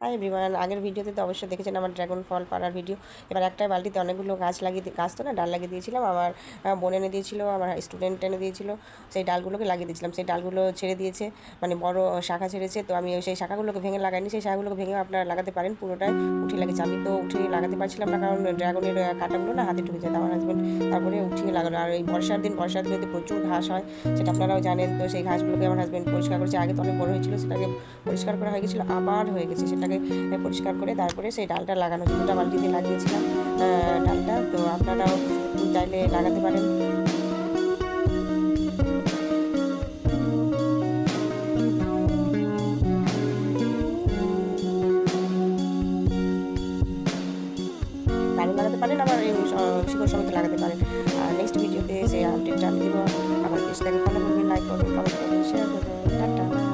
Hi everyone, আগের ভিডিওতে তো অবশ্যই দেখেছেন আমার ড্রাগন ফল পাড়ার ভিডিও। এবার একটাই বালতিতে অনেকগুলো গাছ তো না ডাল লাগিয়ে দিয়েছিলাম। আমার বোন এনে দিয়েছিল, আমার স্টুডেন্ট এনে দিয়েছিল। সেই ডালগুলোকে লাগিয়ে দিয়েছিলাম। সেই ডালগুলো ছেড়ে দিয়েছে, মানে বড় শাখা ছেড়েছে। তো আমি সেই শাখাগুলোকে ভেঙে লাগাইনি, সেই শাখাগুলোকে ভেঙে আপনারা লাগাতে পারেন। পুরোটাই উঠিয়ে লাগিয়েছি। আমি তো উঠিয়ে লাগাতে পারছিলাম না, কারণ ড্রাগনের কাঁটাগুলো না হাতে ঢুকে যায়। আমার হাজব্যান্ড তারপরে উঠিয়ে লাগানো। আর এই বর্ষার দিনে প্রচুর ঘাস হয়, সেটা আপনারাও জানেন। তো সেই ঘাসগুলোকে আমার হাজব্যান্ড পরিষ্কার করেছে। আগে তো অনেক বড় হয়েছিল, সেটাকে পরিষ্কার করা হয়ে গেছিলো, আবার হয়ে গেছে। সেটাকে পরিষ্কার করে তারপরে সেই ডালটা লাগানো হচ্ছে। দুটা বালতিতে লাগিয়েছিলাম ডালটা। তো আপনারাও চাইলে লাগাতে পারেন। ডালও লাগাতে পারেন, আবার এই শিকড় সমেত লাগাতে পারেন। আর নেক্সট ভিডিওতে সেই আপডেটটা আমি দেবো। আমার পেজটাকে ফলো করবেন, লাইক করবেন, কমেন্ট করবেন, শেয়ার করবেন। টাটা।